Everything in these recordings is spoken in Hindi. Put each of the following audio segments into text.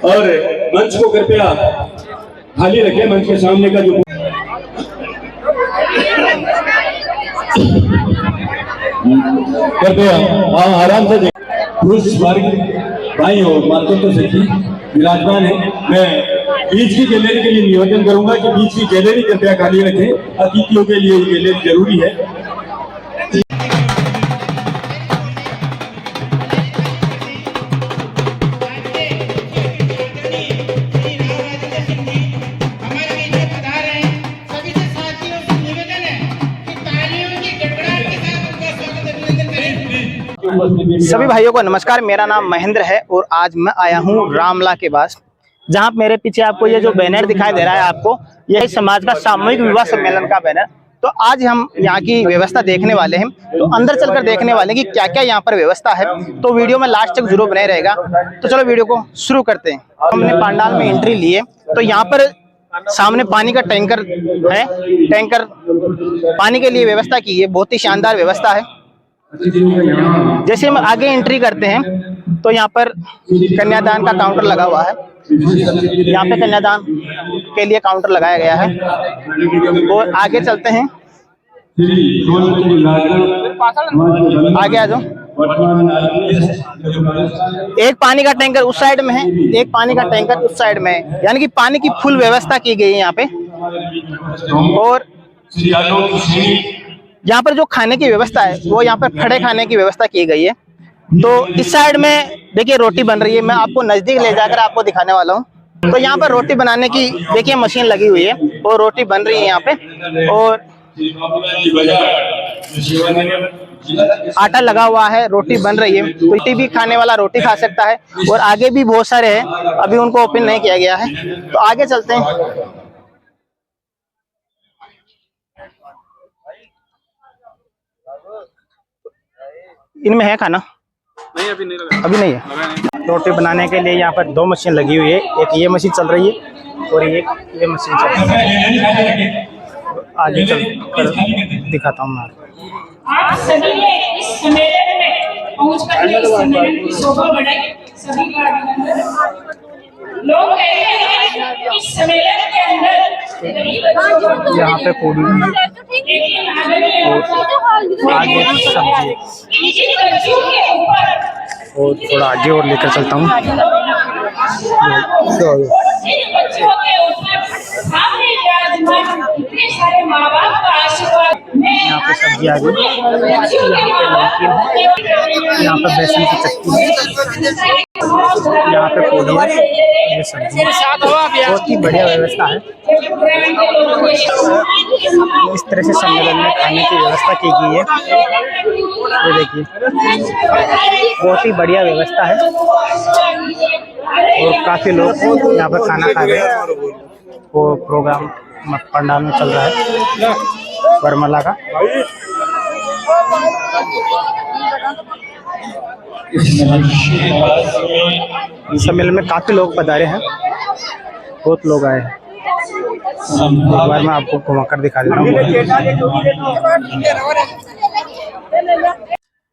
और मंच को कृपया खाली रखें। मंच के सामने का जो कृपया आराम से पुरुष वर्ग भाई और मातृत्व से विराजमान है। मैं बीच की गैलरी के लिए निवेदन करूंगा कि बीच की गैलरी कृपया खाली रखें। अतिथियों के लिए ये गैलरी जरूरी है। सभी भाइयों को नमस्कार। मेरा नाम महेंद्र है और आज मैं आया हूँ रामला के पास, जहाँ मेरे पीछे आपको ये जो बैनर दिखाई दे रहा है, आपको यह समाज का सामूहिक विवाह सम्मेलन का बैनर। तो आज हम यहाँ की व्यवस्था देखने वाले हैं, तो अंदर चलकर देखने वाले हैं कि क्या क्या यहाँ पर व्यवस्था है। तो वीडियो में लास्ट तक जरूर बने रहेगा। तो चलो वीडियो को शुरू करते हैं। हमने पंडाल में एंट्री ली है, तो यहाँ पर सामने पानी का टैंकर है। टैंकर पानी के लिए व्यवस्था की है, बहुत ही शानदार व्यवस्था है। जैसे हम आगे एंट्री करते हैं तो यहाँ पर कन्यादान का काउंटर लगा हुआ है। यहाँ पे कन्यादान के लिए काउंटर लगाया गया है। और आगे चलते हैं, आगे आ जाओ। एक पानी का टैंकर उस साइड में है, एक पानी का टैंकर उस साइड में है, यानी कि पानी की फुल व्यवस्था की गई है यहाँ पे। और यहाँ पर जो खाने की व्यवस्था है वो यहाँ पर खड़े खाने की व्यवस्था की गई है। तो इस साइड में देखिए रोटी बन रही है। मैं आपको नजदीक ले जाकर आपको दिखाने वाला हूँ। तो यहाँ पर रोटी बनाने की देखिए मशीन लगी हुई है और रोटी बन रही है यहाँ पे। और आटा लगा हुआ है, रोटी बन रही है। रोटी भी खाने वाला रोटी खा सकता है। और आगे भी बहुत सारे हैं, अभी उनको ओपन नहीं किया गया है। तो आगे चलते हैं। इनमें है खाना? नहीं, अभी नहीं लगा। अभी नहीं है। रोटी बनाने के लिए यहाँ पर दो मशीन लगी हुई है। एक ये मशीन चल रही है और ये मशीन चल रही है। आगे चल कर दिखाता हूँ मैं। आप सभी ने इस सम्मेलन में पहुंचकर इस सम्मेलन की शोभा बढ़ाई। सभी का अभिनंदन। लोग कहते हैं कि इस सम्मेलन के अंदर यहाँ पे पूरी आगे सब्जी और थोड़ा आगे और लेकर चलता हूँ। यहाँ पे सब्जी आ गई। यहाँ पे बेसन की चटनी है, यहाँ पे पूरी है, ये सब्जी। बहुत ही बढ़िया व्यवस्था है। इस तरह से सम्मेलन में खाने की व्यवस्था की गई है। ये देखिए बहुत ही बढ़िया व्यवस्था है और काफी लोग यहाँ पर खाना खा रहे हैं। वो प्रोग्राम पंडाल में चल रहा है वरमाला का। इस सम्मेलन में काफी लोग पधारे हैं, बहुत लोग आए हैं। एक बार मैं आपको घुमाकर दिखा देता हूँ।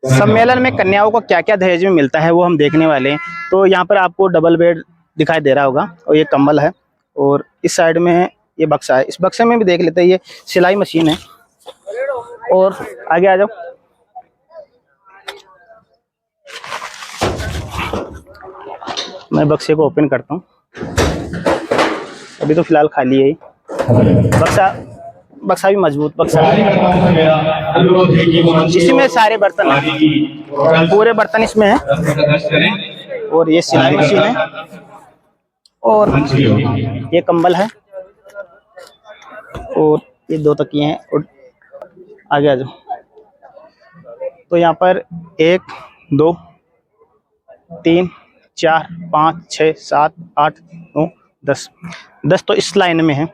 सम्मेलन में कन्याओं को क्या क्या दहेज में मिलता है वो हम देखने वाले हैं। तो यहाँ पर आपको डबल बेड दिखाई दे रहा होगा और ये कंबल है। और इस साइड में है ये बक्सा है। इस बक्से में भी देख लेते हैं, ये सिलाई मशीन है। और आगे आ जाओ। मैं बक्से को ओपन करता हूँ। अभी तो फिलहाल खाली है। बक्सा भी मजबूत बक्सा है। इसमें सारे बर्तन हैं, पूरे बर्तन इसमें है। और ये सिलाई मशीन है और ये कंबल है और ये दो तकिए हैं। और आगे आ जाओ। तो यहाँ पर 1 2 3 4 5 6 7 8 9 10 10 तो इस लाइन में है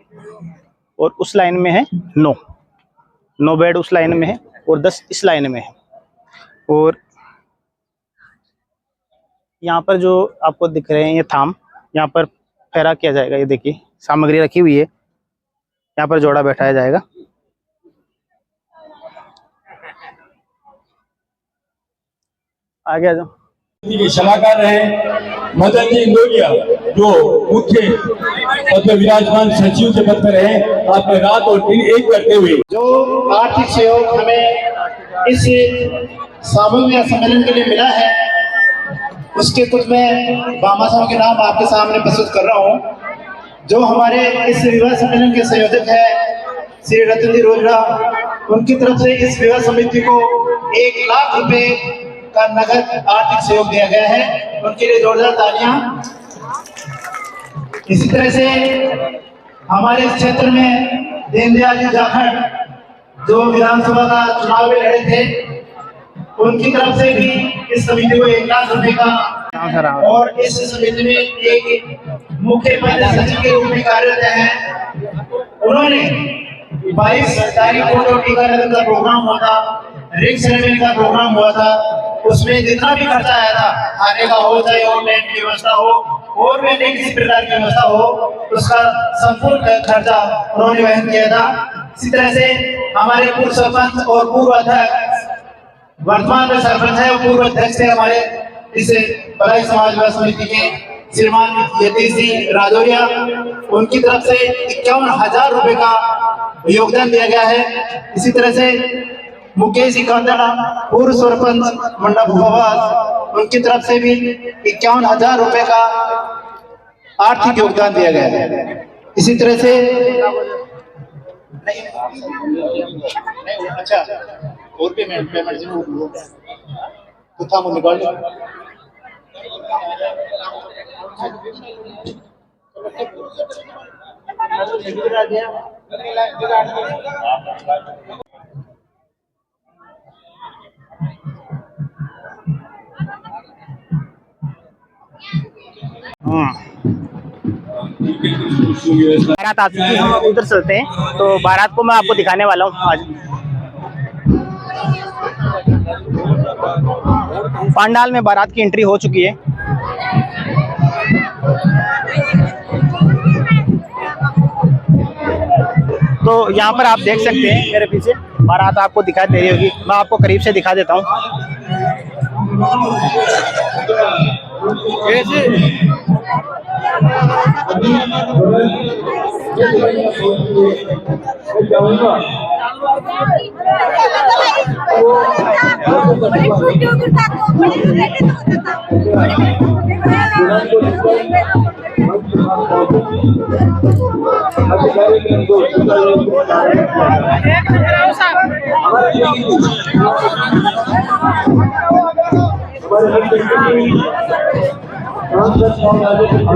और उस लाइन में है 9 बेड उस लाइन में है और 10 इस लाइन में है। और यहाँ पर जो आपको दिख रहे हैं ये थाम, यहाँ पर फेरा किया जाएगा। ये देखिए सामग्री रखी हुई है, यहाँ पर जोड़ा बैठाया जाएगा। आगे आ जाओ। के सलाहकार रहे मदन जी इंदौलिया, जो मुख्य पद पर विराजमान सचिव के पद पर रहे। आपने रात और दिन एक करते हुए जो आर्थिक सहयोग हमें इस सामूहिक सम्मेलन के लिए मिला है, उसके कुछ मैं भामाशाहों के नाम आपके सामने प्रस्तुत कर रहा हूँ। जो हमारे इस विवाह सम्मेलन के संयोजक है श्री रतन जी रोजड़ा, उनकी तरफ से इस विवाह समिति को 1 लाख रुपए का नगद आर्थिक सहयोग दिया गया है। उनके लिए जोरदार तालियां। इसी तरह से हमारे इस क्षेत्र में दीनदयाल जी जाखड़ जो विधानसभा का चुनाव में लड़े थे, उनकी तरफ से भी इस समिति को 1 लाख रुपए का, और इस समिति में एक मुख्य पंचायत सचिव के रूप में कार्यरत है। उन्होंने 22 तारीख को जो टीकाकरण का प्रोग्राम हुआ था, रिंग सेरेमनी का प्रोग्राम हुआ था, उसमें जितना भी खर्चा आया था, खाने का हो, चाहे और टेंट की व्यवस्था हो और भी किसी प्रकार की व्यवस्था हो, उसका संपूर्ण खर्चा उन्होंने वहन किया था। इसी तरह से हमारे पूर्व सरपंच और पूर्व अध्यक्ष, वर्तमान में सरपंच है और पूर्व अध्यक्ष थे हमारे इस भलाई समाज विवाह समिति के श्रीमान यतीश जी राजौरिया, उनकी तरफ से 51,000 रुपए का योगदान दिया गया है। इसी तरह से मुकेश जी कांदड़ा, पूर्व सरपंच मंडा भूवास, उनकी तरफ से भी 51,000 रुपए का आर्थिक योगदान दिया गया है। इसी तरह से अच्छा और पेमेंट तो था निकाल बारात आ चुकी है, हम उधर चलते हैं। तो बारात को मैं आपको दिखाने वाला हूँ आज। पंडाल में बारात की एंट्री हो चुकी है। तो यहाँ पर आप देख सकते हैं मेरे पीछे बारात आपको दिखाई दे रही होगी। मैं आपको करीब से दिखा देता हूँ।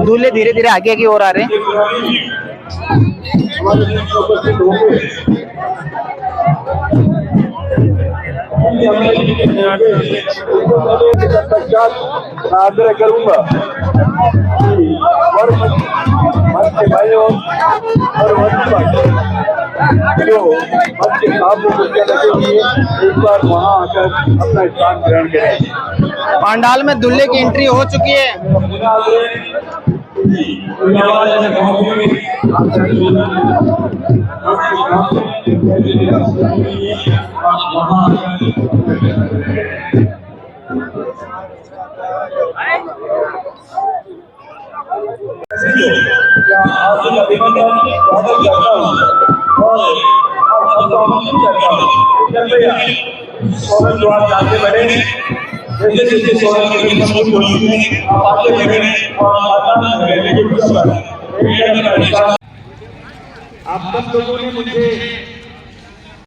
दूल्हे धीरे धीरे आगे की ओर आ रहे हैं। आग्रह करूंगा और भाइयों और जो मंच के सामने लगे हुए एक बार वहां आकर अपना स्थान ग्रहण करें। पंडाल में दूल्हे की एंट्री हो चुकी है। जो आप आगे बढ़े जैसे आप आगे बढ़े आप सब लोगों ने मुझे